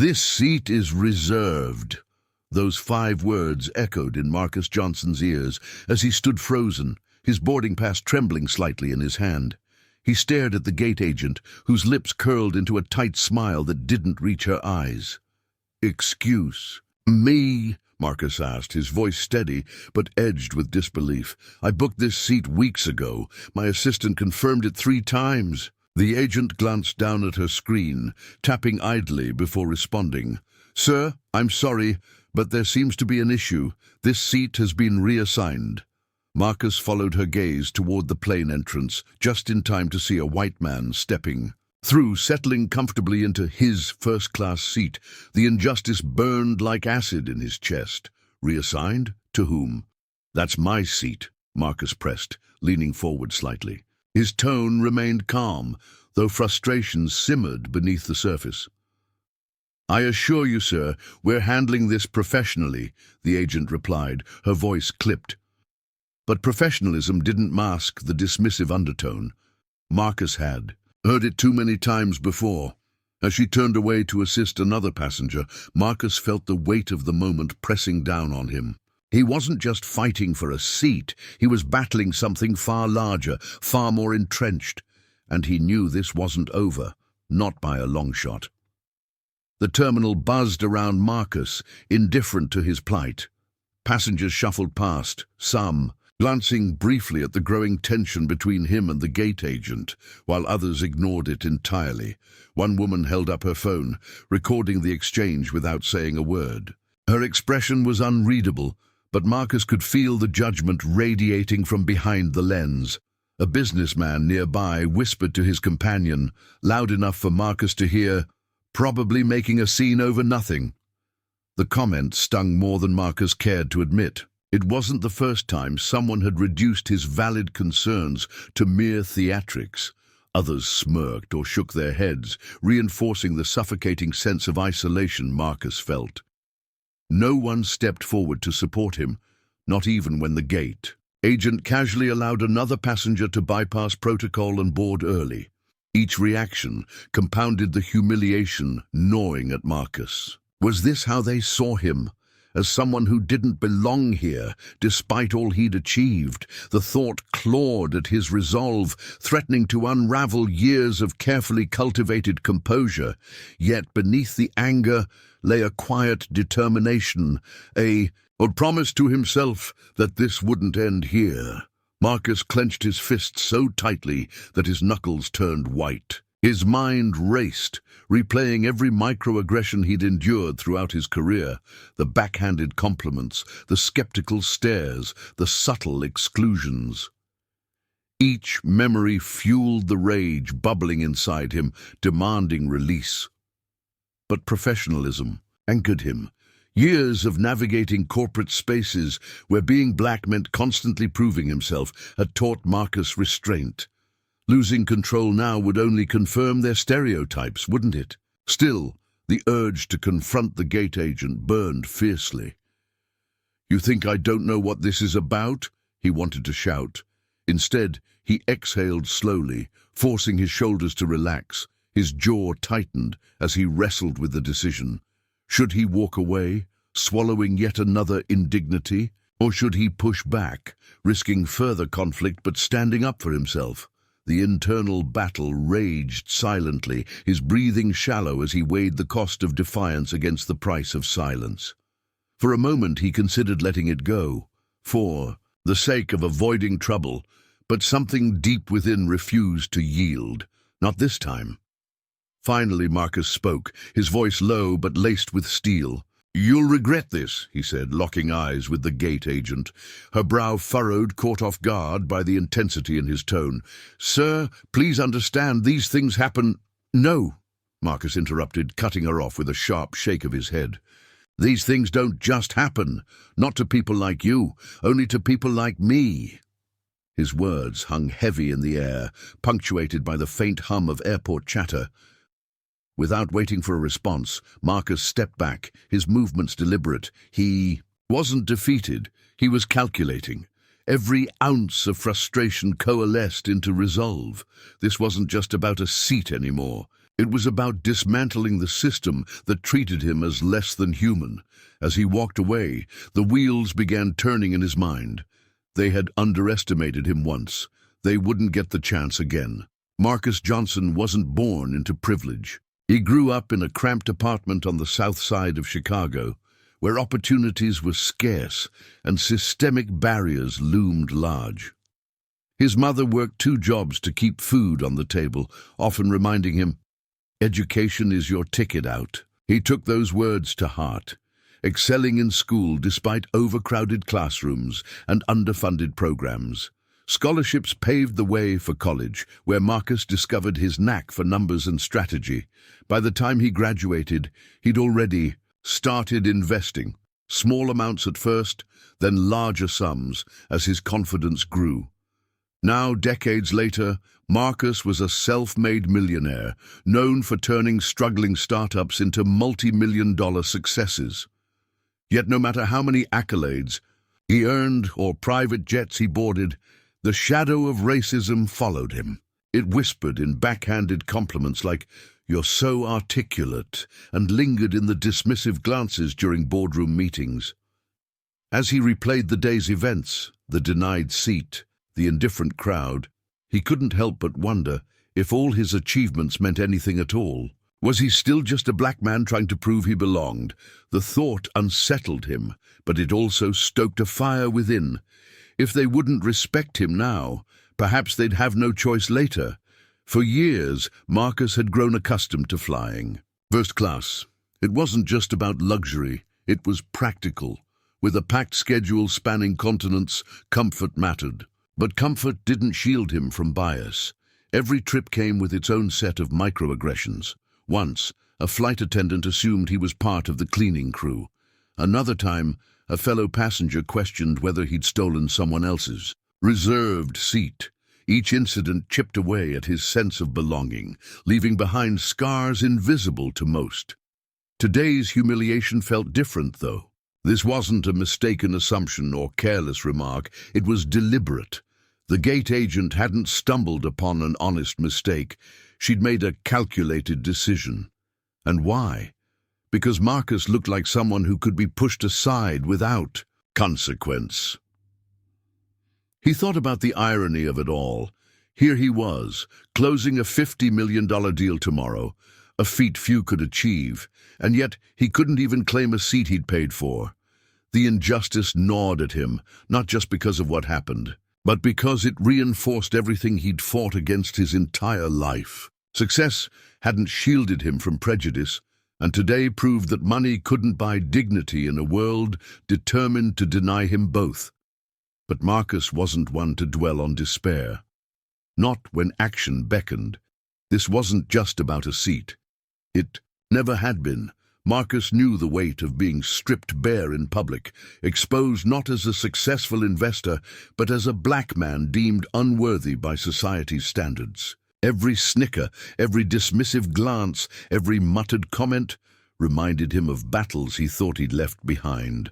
"This seat is reserved." Those 5 words echoed in Marcus Johnson's ears as he stood frozen, his boarding pass trembling slightly in his hand. He stared at the gate agent, whose lips curled into a tight smile that didn't reach her eyes. "Excuse me?" Marcus asked, his voice steady but edged with disbelief. "I booked this seat weeks ago. My assistant confirmed it 3 times. The agent glanced down at her screen, tapping idly before responding. "Sir, I'm sorry, but there seems to be an issue. This seat has been reassigned." Marcus followed her gaze toward the plane entrance, just in time to see a white man stepping through, settling comfortably into his first-class seat. The injustice burned like acid in his chest. "Reassigned? To whom?" "That's my seat," Marcus pressed, leaning forward slightly. His tone remained calm, though frustration simmered beneath the surface. "I assure you, sir, we're handling this professionally," the agent replied, her voice clipped. But professionalism didn't mask the dismissive undertone. Marcus had heard it too many times before. As she turned away to assist another passenger, Marcus felt the weight of the moment pressing down on him. He wasn't just fighting for a seat, he was battling something far larger, far more entrenched, and he knew this wasn't over, not by a long shot. The terminal buzzed around Marcus, indifferent to his plight. Passengers shuffled past, some glancing briefly at the growing tension between him and the gate agent, while others ignored it entirely. One woman held up her phone, recording the exchange without saying a word. Her expression was unreadable, but Marcus could feel the judgment radiating from behind the lens. A businessman nearby whispered to his companion, loud enough for Marcus to hear, "Probably making a scene over nothing." The comment stung more than Marcus cared to admit. It wasn't the first time someone had reduced his valid concerns to mere theatrics. Others smirked or shook their heads, reinforcing the suffocating sense of isolation Marcus felt. No one stepped forward to support him, not even when the gate agent casually allowed another passenger to bypass protocol and board early. Each reaction compounded the humiliation gnawing at Marcus. Was this how they saw him? As someone who didn't belong here, despite all he'd achieved? The thought clawed at his resolve, threatening to unravel years of carefully cultivated composure. Yet beneath the anger lay a quiet determination, a promise to himself that this wouldn't end here. Marcus clenched his fists so tightly that his knuckles turned white. His mind raced, replaying every microaggression he'd endured throughout his career, the backhanded compliments, the skeptical stares, the subtle exclusions. Each memory fueled the rage bubbling inside him, demanding release. But professionalism anchored him. Years of navigating corporate spaces where being black meant constantly proving himself had taught Marcus restraint. Losing control now would only confirm their stereotypes, wouldn't it? Still, the urge to confront the gate agent burned fiercely. "You think I don't know what this is about?" he wanted to shout. Instead, he exhaled slowly, forcing his shoulders to relax. His jaw tightened as he wrestled with the decision. Should he walk away, swallowing yet another indignity? Or should he push back, risking further conflict but standing up for himself? The internal battle raged silently, his breathing shallow as he weighed the cost of defiance against the price of silence. For a moment he considered letting it go, for the sake of avoiding trouble, but something deep within refused to yield. Not this time. Finally Marcus spoke, his voice low but laced with steel. "You'll regret this," he said, locking eyes with the gate agent, her brow furrowed, caught off guard by the intensity in his tone. "Sir, please understand, these things happen—" "No," Marcus interrupted, cutting her off with a sharp shake of his head. "These things don't just happen, not to people like you, only to people like me." His words hung heavy in the air, punctuated by the faint hum of airport chatter. Without waiting for a response, Marcus stepped back, his movements deliberate. He wasn't defeated, he was calculating. Every ounce of frustration coalesced into resolve. This wasn't just about a seat anymore. It was about dismantling the system that treated him as less than human. As he walked away, the wheels began turning in his mind. They had underestimated him once. They wouldn't get the chance again. Marcus Johnson wasn't born into privilege. He grew up in a cramped apartment on the south side of Chicago, where opportunities were scarce and systemic barriers loomed large. His mother worked 2 jobs to keep food on the table, often reminding him, "Education is your ticket out." He took those words to heart, excelling in school despite overcrowded classrooms and underfunded programs. Scholarships paved the way for college, where Marcus discovered his knack for numbers and strategy. By the time he graduated, he'd already started investing, small amounts at first, then larger sums as his confidence grew. Now, decades later, Marcus was a self-made millionaire, known for turning struggling startups into multi-million-dollar successes. Yet no matter how many accolades he earned or private jets he boarded, the shadow of racism followed him. It whispered in backhanded compliments like, "You're so articulate," and lingered in the dismissive glances during boardroom meetings. As he replayed the day's events, the denied seat, the indifferent crowd, he couldn't help but wonder if all his achievements meant anything at all. Was he still just a black man trying to prove he belonged? The thought unsettled him, but it also stoked a fire within. If they wouldn't respect him now, perhaps they'd have no choice later. For years, Marcus had grown accustomed to flying. First class. It wasn't just about luxury, it was practical. With a packed schedule spanning continents, comfort mattered. But comfort didn't shield him from bias. Every trip came with its own set of microaggressions. Once, a flight attendant assumed he was part of the cleaning crew. Another time, a fellow passenger questioned whether he'd stolen someone else's reserved seat. Each incident chipped away at his sense of belonging, leaving behind scars invisible to most. Today's humiliation felt different, though. This wasn't a mistaken assumption or careless remark, it was deliberate. The gate agent hadn't stumbled upon an honest mistake. She'd made a calculated decision. And why? Because Marcus looked like someone who could be pushed aside without consequence. He thought about the irony of it all. Here he was, closing a $50 million deal tomorrow, a feat few could achieve, and yet he couldn't even claim a seat he'd paid for. The injustice gnawed at him, not just because of what happened, but because it reinforced everything he'd fought against his entire life. Success hadn't shielded him from prejudice, and today proved that money couldn't buy dignity in a world determined to deny him both. But Marcus wasn't one to dwell on despair. Not when action beckoned. This wasn't just about a seat. It never had been. Marcus knew the weight of being stripped bare in public, exposed not as a successful investor, but as a black man deemed unworthy by society's standards. Every snicker, every dismissive glance, every muttered comment reminded him of battles he thought he'd left behind.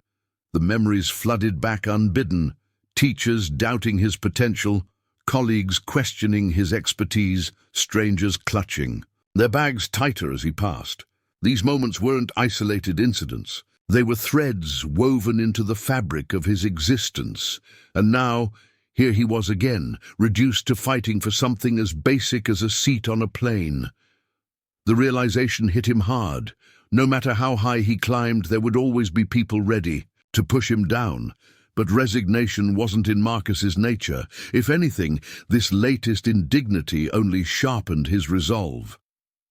The memories flooded back unbidden, teachers doubting his potential, colleagues questioning his expertise, strangers clutching their bags tighter as he passed. These moments weren't isolated incidents. They were threads woven into the fabric of his existence. And now, here he was again, reduced to fighting for something as basic as a seat on a plane. The realization hit him hard. No matter how high he climbed, there would always be people ready to push him down. But resignation wasn't in Marcus's nature. If anything, this latest indignity only sharpened his resolve.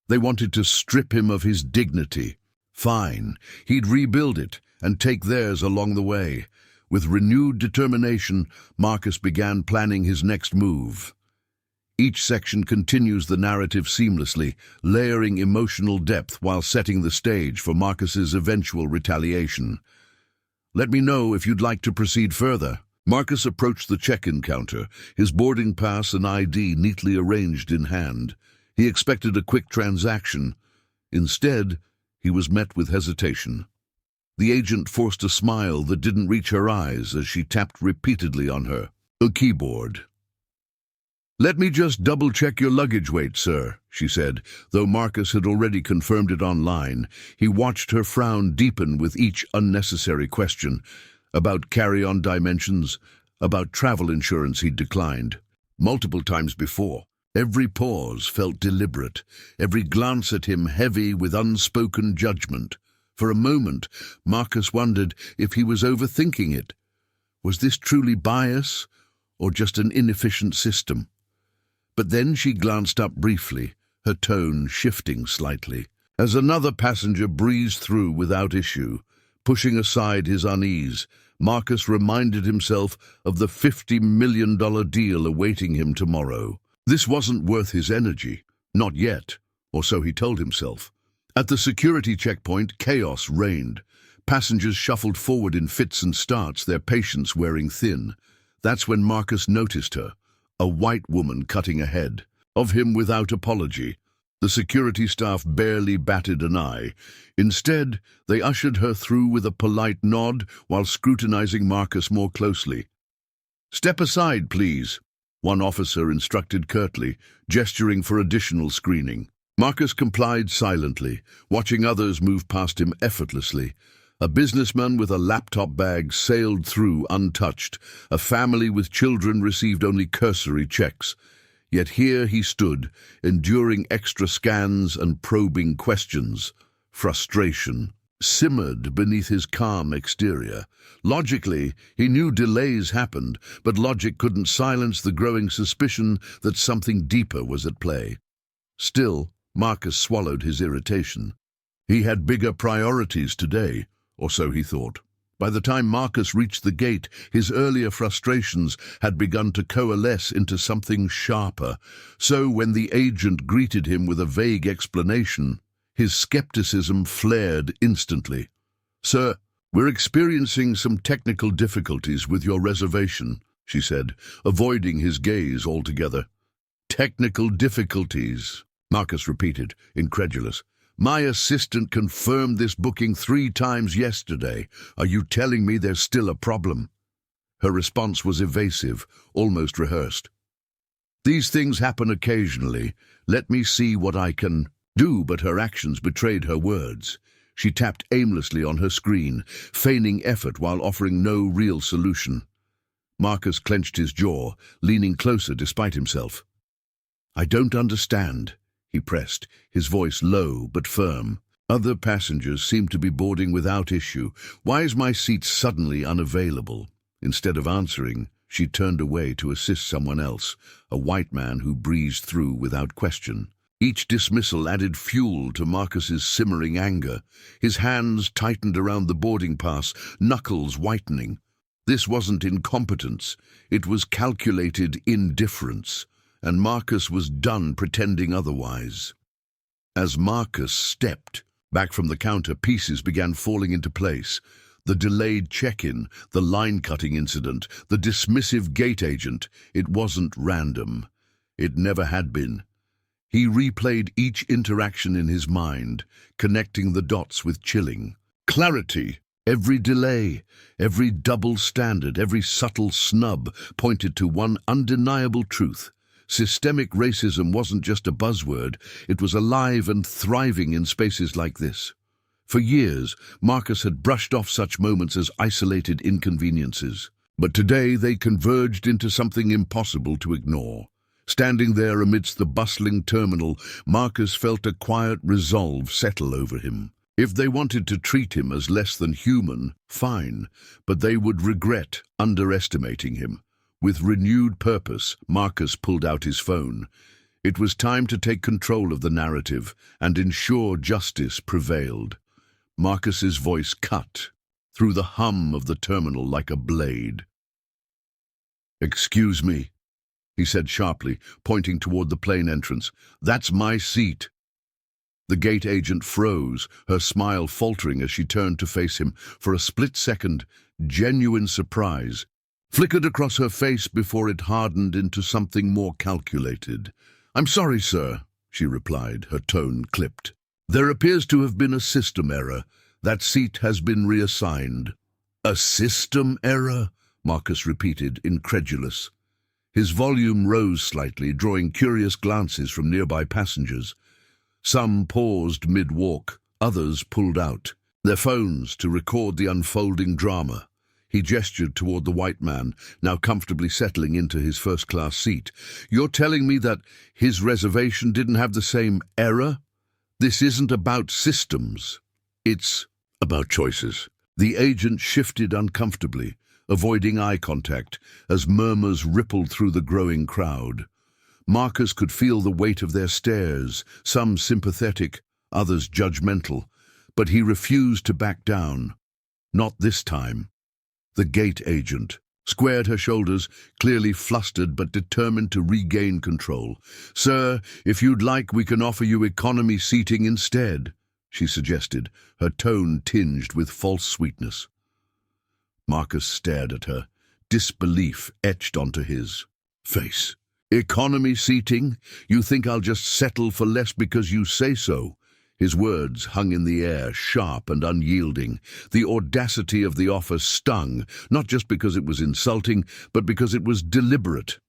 They wanted to strip him of his dignity. Fine, he'd rebuild it and take theirs along the way. With renewed determination, Marcus began planning his next move. Each section continues the narrative seamlessly, layering emotional depth while setting the stage for Marcus's eventual retaliation. Let me know if you'd like to proceed further. Marcus approached the check-in counter, his boarding pass and ID neatly arranged in hand. He expected a quick transaction. Instead, he was met with hesitation. The agent forced a smile that didn't reach her eyes as she tapped repeatedly on her keyboard. "Let me just double-check your luggage weight, sir," she said. Though Marcus had already confirmed it online, he watched her frown deepen with each unnecessary question. About carry-on dimensions, about travel insurance he'd declined. Multiple times before. Every pause felt deliberate, every glance at him heavy with unspoken judgment. For a moment, Marcus wondered if he was overthinking it. Was this truly bias, or just an inefficient system? But then she glanced up briefly, her tone shifting slightly, as another passenger breezed through without issue. Pushing aside his unease, Marcus reminded himself of the $50 million deal awaiting him tomorrow. This wasn't worth his energy. Not yet, or so he told himself. At the security checkpoint, chaos reigned. Passengers shuffled forward in fits and starts, their patience wearing thin. That's when Marcus noticed her. A white woman cutting ahead. Of him without apology. The security staff barely batted an eye. Instead, they ushered her through with a polite nod while scrutinizing Marcus more closely. "Step aside, please," one officer instructed curtly, gesturing for additional screening. Marcus complied silently, watching others move past him effortlessly. A businessman with a laptop bag sailed through untouched. A family with children received only cursory checks. Yet here he stood, enduring extra scans and probing questions. Frustration simmered beneath his calm exterior. Logically, he knew delays happened, but logic couldn't silence the growing suspicion that something deeper was at play. Still, Marcus swallowed his irritation. He had bigger priorities today. Or so he thought. By the time Marcus reached the gate, his earlier frustrations had begun to coalesce into something sharper. So when the agent greeted him with a vague explanation, his skepticism flared instantly. "Sir, we're experiencing some technical difficulties with your reservation," she said, avoiding his gaze altogether. "Technical difficulties," Marcus repeated, incredulous. "My assistant confirmed this booking 3 times yesterday. Are you telling me there's still a problem?" Her response was evasive, almost rehearsed. "These things happen occasionally. Let me see what I can do," but her actions betrayed her words. She tapped aimlessly on her screen, feigning effort while offering no real solution. Marcus clenched his jaw, leaning closer despite himself. "I don't understand," he pressed, his voice low but firm. "Other passengers seem to be boarding without issue. Why is my seat suddenly unavailable?" Instead of answering, she turned away to assist someone else, a white man who breezed through without question. Each dismissal added fuel to Marcus's simmering anger. His hands tightened around the boarding pass, knuckles whitening. This wasn't incompetence, it was calculated indifference. And Marcus was done pretending otherwise. As Marcus stepped back from the counter, pieces began falling into place. The delayed check-in, the line-cutting incident, the dismissive gate agent. It wasn't random. It never had been. He replayed each interaction in his mind, connecting the dots with chilling clarity. Every delay, every double standard, every subtle snub pointed to one undeniable truth. Systemic racism wasn't just a buzzword, it was alive and thriving in spaces like this. For years, Marcus had brushed off such moments as isolated inconveniences. But today they converged into something impossible to ignore. Standing there amidst the bustling terminal, Marcus felt a quiet resolve settle over him. If they wanted to treat him as less than human, fine, but they would regret underestimating him. With renewed purpose, Marcus pulled out his phone. It was time to take control of the narrative and ensure justice prevailed. Marcus's voice cut through the hum of the terminal like a blade. "Excuse me," he said sharply, pointing toward the plane entrance. "That's my seat." The gate agent froze, her smile faltering as she turned to face him. For a split second, genuine surprise flickered across her face before it hardened into something more calculated. "I'm sorry, sir," she replied, her tone clipped. "There appears to have been a system error. That seat has been reassigned." "A system error?" Marcus repeated, incredulous. His volume rose slightly, drawing curious glances from nearby passengers. Some paused mid-walk, others pulled out their phones to record the unfolding drama. He gestured toward the white man, now comfortably settling into his first-class seat. "You're telling me that his reservation didn't have the same error? This isn't about systems. It's about choices." The agent shifted uncomfortably, avoiding eye contact, as murmurs rippled through the growing crowd. Marcus could feel the weight of their stares, some sympathetic, others judgmental, but he refused to back down. Not this time. The gate agent squared her shoulders, clearly flustered but determined to regain control. "Sir, if you'd like, we can offer you economy seating instead," she suggested, her tone tinged with false sweetness. Marcus stared at her, disbelief etched onto his face. "Economy seating? You think I'll just settle for less because you say so?" His words hung in the air, sharp and unyielding. The audacity of the offer stung, not just because it was insulting, but because it was deliberate.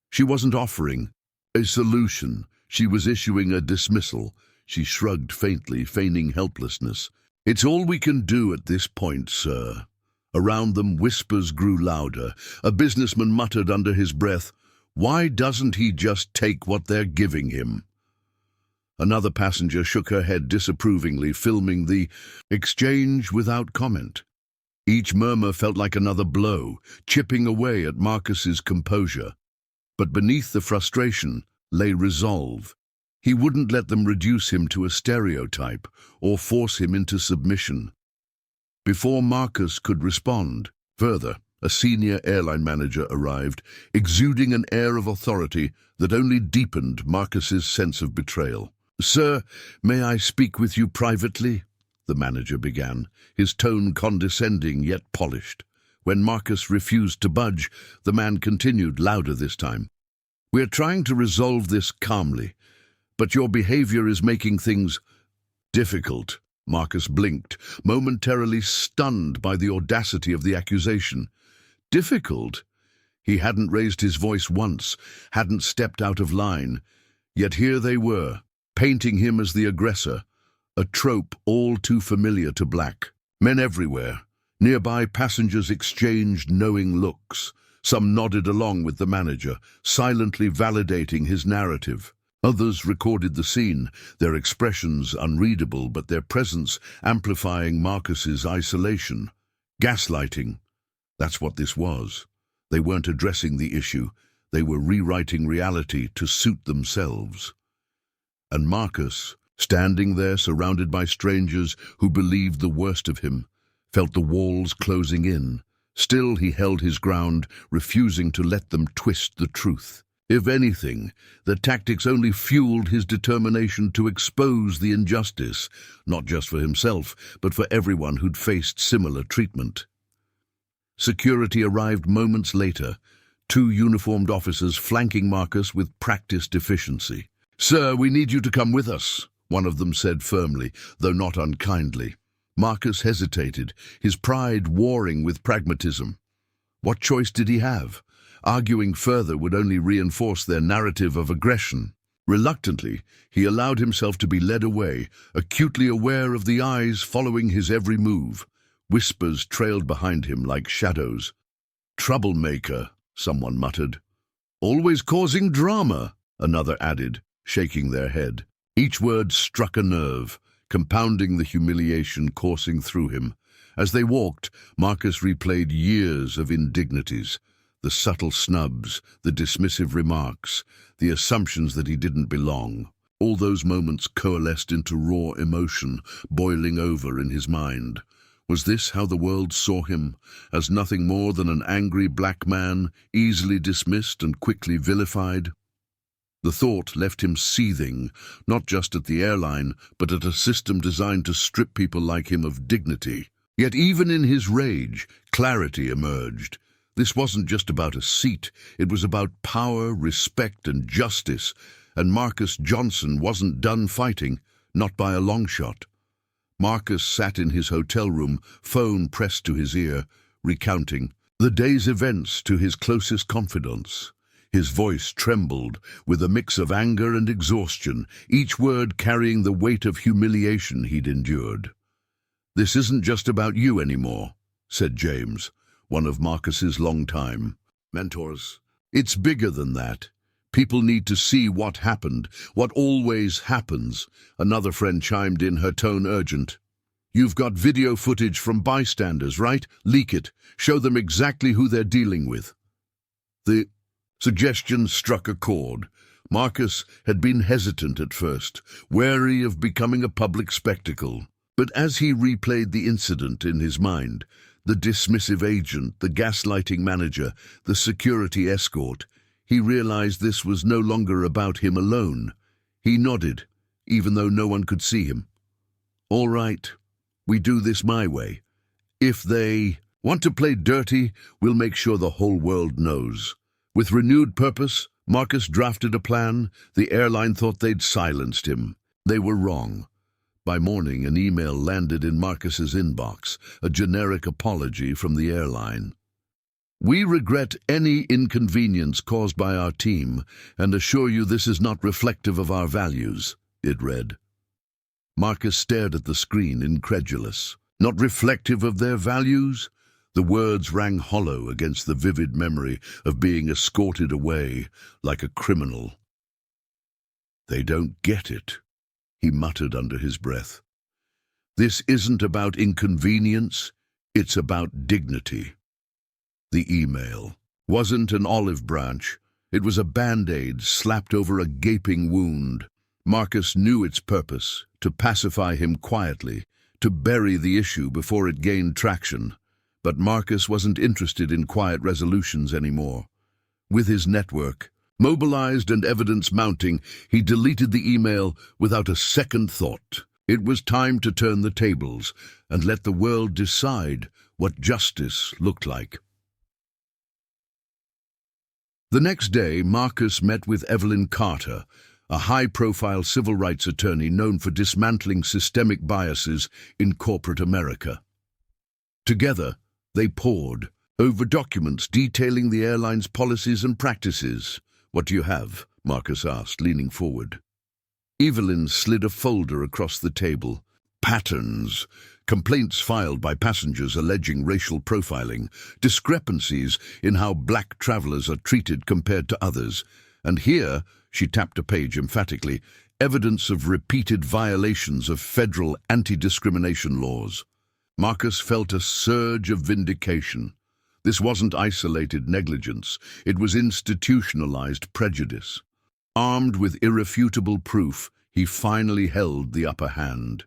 She wasn't offering a solution. She was issuing a dismissal. She shrugged faintly, feigning helplessness. "It's all we can do at this point, sir." Around them, whispers grew louder. A businessman muttered under his breath, "Why doesn't he just take what they're giving him?" Another passenger shook her head disapprovingly, filming the exchange without comment. Each murmur felt like another blow, chipping away at Marcus's composure. But beneath the frustration lay resolve. He wouldn't let them reduce him to a stereotype or force him into submission. Before Marcus could respond further, a senior airline manager arrived, exuding an air of authority that only deepened Marcus's sense of betrayal. "Sir, may I speak with you privately?" the manager began, his tone condescending yet polished. When Marcus refused to budge, the man continued, louder this time. "We're trying to resolve this calmly, but your behavior is making things difficult." Marcus blinked, momentarily stunned by the audacity of the accusation. Difficult? He hadn't raised his voice once, hadn't stepped out of line. Yet here they were, painting him as the aggressor, a trope all too familiar to Black. Men everywhere. Nearby passengers exchanged knowing looks. Some nodded along with the manager, silently validating his narrative. Others recorded the scene, their expressions unreadable, but their presence amplifying Marcus's isolation. Gaslighting. That's what this was. They weren't addressing the issue. They were rewriting reality to suit themselves. And Marcus, standing there surrounded by strangers who believed the worst of him, felt the walls closing in. Still he held his ground, refusing to let them twist the truth. If anything, the tactics only fueled his determination to expose the injustice, not just for himself, but for everyone who'd faced similar treatment. Security arrived moments later, 2 uniformed officers flanking Marcus with practiced efficiency. "Sir, we need you to come with us," one of them said firmly, though not unkindly. Marcus hesitated, his pride warring with pragmatism. What choice did he have? Arguing further would only reinforce their narrative of aggression. Reluctantly, he allowed himself to be led away, acutely aware of the eyes following his every move. Whispers trailed behind him like shadows. "Troublemaker," someone muttered. "Always causing drama," another added, shaking their head. Each word struck a nerve, compounding the humiliation coursing through him. As they walked, Marcus replayed years of indignities. The subtle snubs, the dismissive remarks, the assumptions that he didn't belong. All those moments coalesced into raw emotion, boiling over in his mind. Was this how the world saw him, as nothing more than an angry Black man, easily dismissed and quickly vilified? The thought left him seething, not just at the airline, but at a system designed to strip people like him of dignity. Yet even in his rage, clarity emerged. This wasn't just about a seat, it was about power, respect, and justice, and Marcus Johnson wasn't done fighting, not by a long shot. Marcus sat in his hotel room, phone pressed to his ear, recounting the day's events to his closest confidants. His voice trembled with a mix of anger and exhaustion, each word carrying the weight of humiliation he'd endured. "This isn't just about you anymore," said James, one of Marcus's longtime mentors. "It's bigger than that. People need to see what happened, what always happens." Another friend chimed in, her tone urgent. "You've got video footage from bystanders, right? Leak it. Show them exactly who they're dealing with." The suggestion struck a chord. Marcus had been hesitant at first, wary of becoming a public spectacle. But as he replayed the incident in his mind, the dismissive agent, the gaslighting manager, the security escort, he realized this was no longer about him alone. He nodded, even though no one could see him. "All right, we do this my way. If they want to play dirty, we'll make sure the whole world knows." With renewed purpose, Marcus drafted a plan. The airline thought they'd silenced him. They were wrong. By morning, an email landed in Marcus's inbox, a generic apology from the airline. "We regret any inconvenience caused by our team and assure you this is not reflective of our values," it read. Marcus stared at the screen, incredulous. Not reflective of their values? The words rang hollow against the vivid memory of being escorted away like a criminal. "They don't get it," he muttered under his breath. "This isn't about inconvenience, it's about dignity." The email wasn't an olive branch. It was a band-aid slapped over a gaping wound. Marcus knew its purpose, to pacify him quietly, to bury the issue before it gained traction. But Marcus wasn't interested in quiet resolutions anymore. With his network mobilized and evidence mounting, he deleted the email without a second thought. It was time to turn the tables and let the world decide what justice looked like. The next day, Marcus met with Evelyn Carter, a high-profile civil rights attorney known for dismantling systemic biases in corporate America. Together, they pored over documents detailing the airline's policies and practices. "What do you have?" Marcus asked, leaning forward. Evelyn slid a folder across the table. "Patterns, complaints filed by passengers alleging racial profiling, discrepancies in how black travelers are treated compared to others. And here," she tapped a page emphatically, "evidence of repeated violations of federal anti-discrimination laws." Marcus felt a surge of vindication. This wasn't isolated negligence, it was institutionalized prejudice. Armed with irrefutable proof, he finally held the upper hand.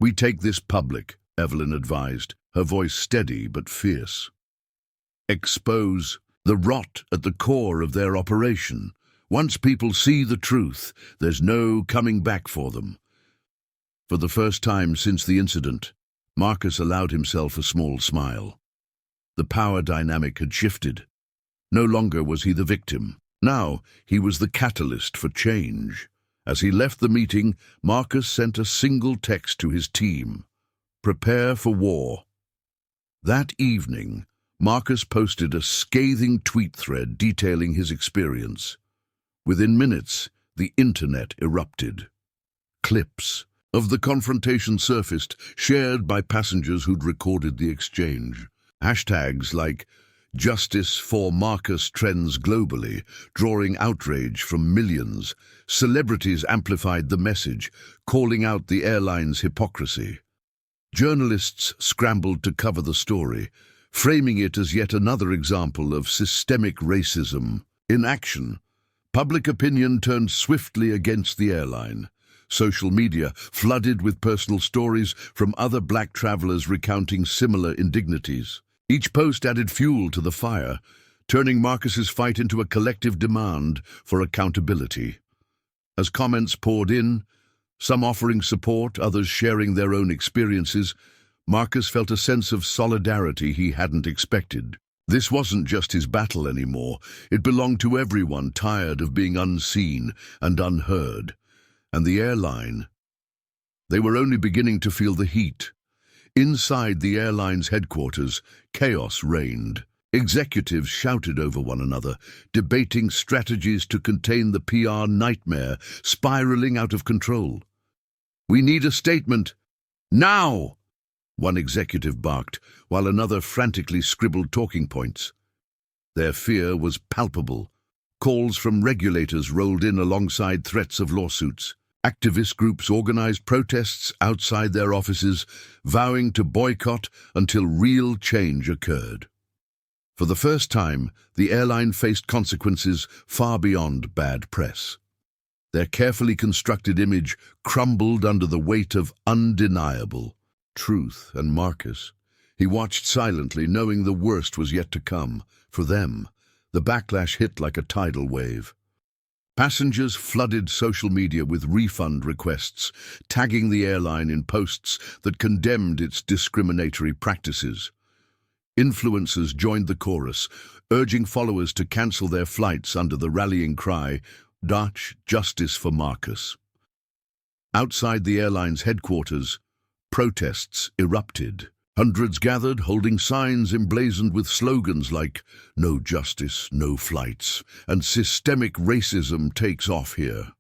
"We take this public," Evelyn advised, her voice steady but fierce. "Expose the rot at the core of their operation. Once people see the truth, there's no coming back for them." For the first time since the incident, Marcus allowed himself a small smile. The power dynamic had shifted. No longer was he the victim. Now he was the catalyst for change. As he left the meeting, Marcus sent a single text to his team: "Prepare for war." That evening, Marcus posted a scathing tweet thread detailing his experience. Within minutes, the internet erupted. Clips of the confrontation surfaced, shared by passengers who'd recorded the exchange. Hashtags like "Justice for Marcus" trends globally, drawing outrage from millions. Celebrities amplified the message, calling out the airline's hypocrisy. Journalists scrambled to cover the story, framing it as yet another example of systemic racism in action. Public opinion turned swiftly against the airline. Social media flooded with personal stories from other black travelers recounting similar indignities. Each post added fuel to the fire, turning Marcus's fight into a collective demand for accountability. As comments poured in, some offering support, others sharing their own experiences, Marcus felt a sense of solidarity he hadn't expected. This wasn't just his battle anymore. It belonged to everyone tired of being unseen and unheard. And the airline, they were only beginning to feel the heat. Inside the airline's headquarters, chaos reigned. Executives shouted over one another, debating strategies to contain the PR nightmare spiraling out of control. "We need a statement. Now!" one executive barked, while another frantically scribbled talking points. Their fear was palpable. Calls from regulators rolled in alongside threats of lawsuits. Activist groups organized protests outside their offices, vowing to boycott until real change occurred. For the first time, the airline faced consequences far beyond bad press. Their carefully constructed image crumbled under the weight of undeniable truth. And Marcus, he watched silently, knowing the worst was yet to come. For them, the backlash hit like a tidal wave. Passengers flooded social media with refund requests, tagging the airline in posts that condemned its discriminatory practices. Influencers joined the chorus, urging followers to cancel their flights under the rallying cry, "Dutch Justice for Marcus." Outside the airline's headquarters, protests erupted. Hundreds gathered, holding signs emblazoned with slogans like "No justice, no flights," and "Systemic racism takes off here."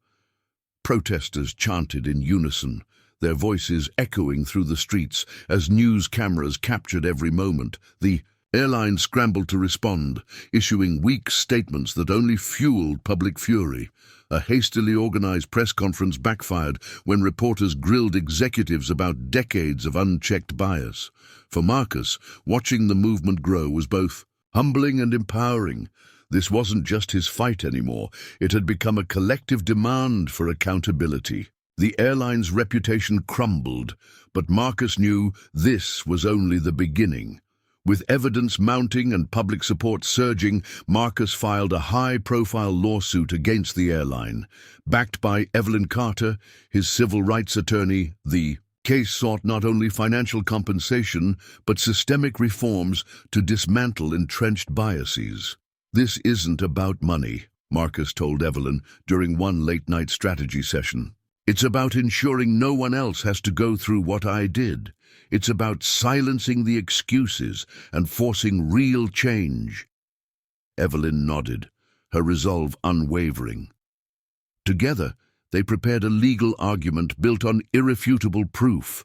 Protesters chanted in unison, their voices echoing through the streets as news cameras captured every moment. The airline scrambled to respond, issuing weak statements that only fueled public fury. A hastily organized press conference backfired when reporters grilled executives about decades of unchecked bias. For Marcus, watching the movement grow was both humbling and empowering. This wasn't just his fight anymore. It had become a collective demand for accountability. The airline's reputation crumbled, but Marcus knew this was only the beginning. With evidence mounting and public support surging, Marcus filed a high-profile lawsuit against the airline. Backed by Evelyn Carter, his civil rights attorney, the case sought not only financial compensation, but systemic reforms to dismantle entrenched biases. "This isn't about money," Marcus told Evelyn during one late-night strategy session. "It's about ensuring no one else has to go through what I did. It's about silencing the excuses and forcing real change." Evelyn nodded, her resolve unwavering. Together, they prepared a legal argument built on irrefutable proof.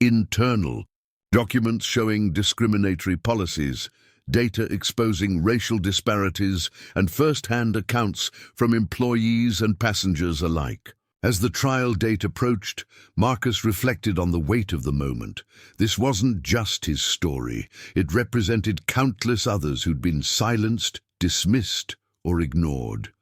Internal documents showing discriminatory policies, data exposing racial disparities, and first-hand accounts from employees and passengers alike. As the trial date approached, Marcus reflected on the weight of the moment. This wasn't just his story. It represented countless others who'd been silenced, dismissed, or ignored.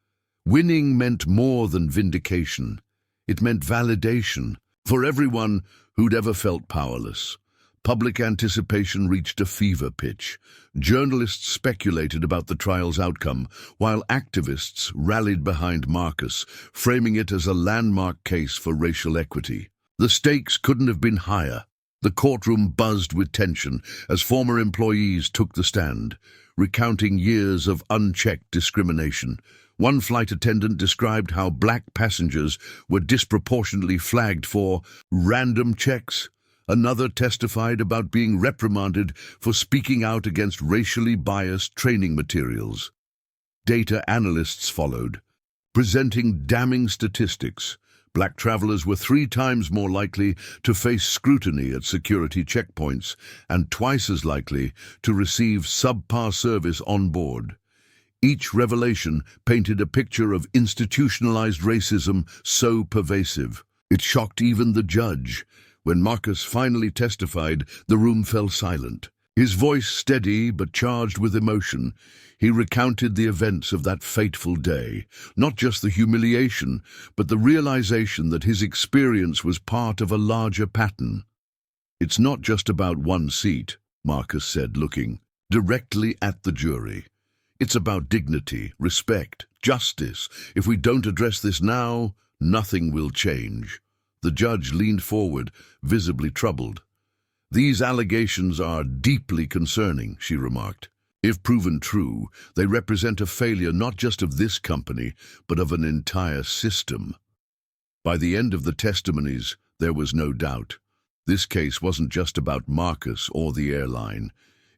Winning meant more than vindication. It meant validation for everyone who'd ever felt powerless. Public anticipation reached a fever pitch. Journalists speculated about the trial's outcome, while activists rallied behind Marcus, framing it as a landmark case for racial equity. The stakes couldn't have been higher. The courtroom buzzed with tension as former employees took the stand, recounting years of unchecked discrimination. One flight attendant described how black passengers were disproportionately flagged for random checks. Another testified about being reprimanded for speaking out against racially biased training materials. Data analysts followed, presenting damning statistics. Black travelers were 3 times more likely to face scrutiny at security checkpoints and twice as likely to receive subpar service on board. Each revelation painted a picture of institutionalized racism so pervasive. It shocked even the judge. When Marcus finally testified, the room fell silent. His voice steady but charged with emotion, he recounted the events of that fateful day, not just the humiliation, but the realization that his experience was part of a larger pattern. "It's not just about one seat," Marcus said, looking directly at the jury. "It's about dignity, respect, justice. If we don't address this now, nothing will change." The judge leaned forward, visibly troubled. "These allegations are deeply concerning," she remarked. "If proven true, they represent a failure not just of this company, but of an entire system." By the end of the testimonies, there was no doubt. This case wasn't just about Marcus or the airline.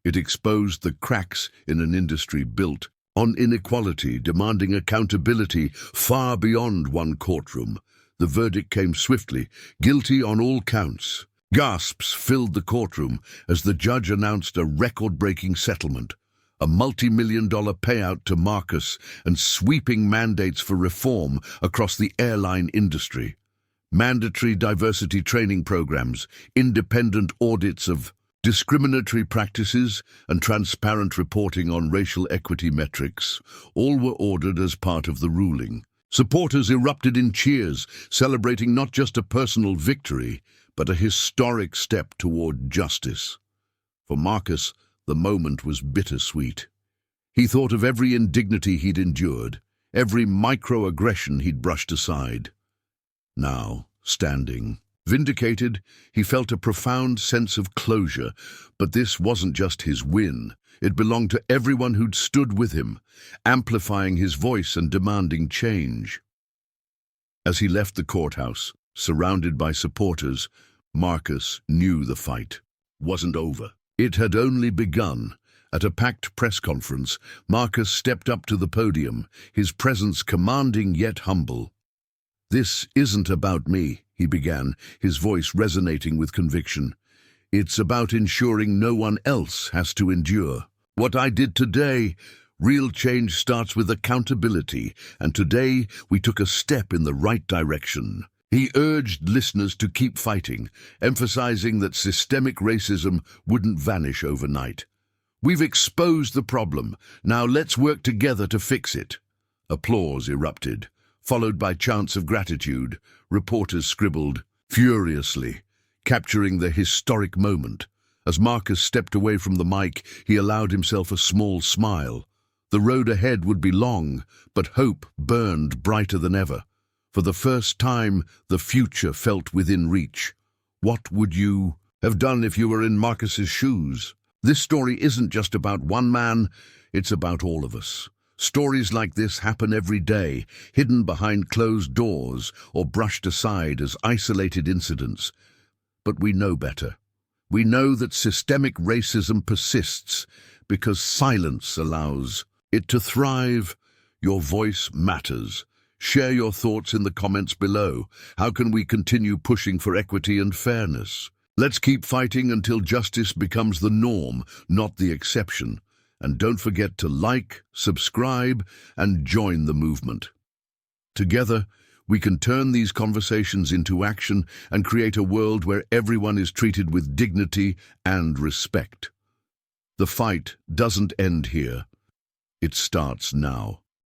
It exposed the cracks in an industry built on inequality, demanding accountability far beyond one courtroom. The verdict came swiftly, guilty on all counts. Gasps filled the courtroom as the judge announced a record-breaking settlement, a multi-million-dollar payout to Marcus and sweeping mandates for reform across the airline industry. Mandatory diversity training programs, independent audits of discriminatory practices, and transparent reporting on racial equity metrics, all were ordered as part of the ruling. Supporters erupted in cheers, celebrating not just a personal victory, but a historic step toward justice. For Marcus, the moment was bittersweet. He thought of every indignity he'd endured, every microaggression he'd brushed aside. Now, standing, vindicated, he felt a profound sense of closure, but this wasn't just his win. It belonged to everyone who'd stood with him, amplifying his voice and demanding change. As he left the courthouse, surrounded by supporters, Marcus knew the fight wasn't over. It had only begun. At a packed press conference, Marcus stepped up to the podium, his presence commanding yet humble. "This isn't about me," he began, his voice resonating with conviction. "It's about ensuring no one else has to endure. What I did today, real change starts with accountability, and today we took a step in the right direction." He urged listeners to keep fighting, emphasizing that systemic racism wouldn't vanish overnight. "We've exposed the problem. Now let's work together to fix it." Applause erupted, followed by chants of gratitude. Reporters scribbled furiously, capturing the historic moment. As Marcus stepped away from the mic, he allowed himself a small smile. The road ahead would be long, but hope burned brighter than ever. For the first time, the future felt within reach. What would you have done if you were in Marcus's shoes? This story isn't just about one man, it's about all of us. Stories like this happen every day, hidden behind closed doors or brushed aside as isolated incidents. But we know better. We know that systemic racism persists because silence allows it to thrive. Your voice matters. Share your thoughts in the comments below. How can we continue pushing for equity and fairness? Let's keep fighting until justice becomes the norm, not the exception. And don't forget to like, subscribe, and join the movement. Together, we can turn these conversations into action and create a world where everyone is treated with dignity and respect. The fight doesn't end here. It starts now.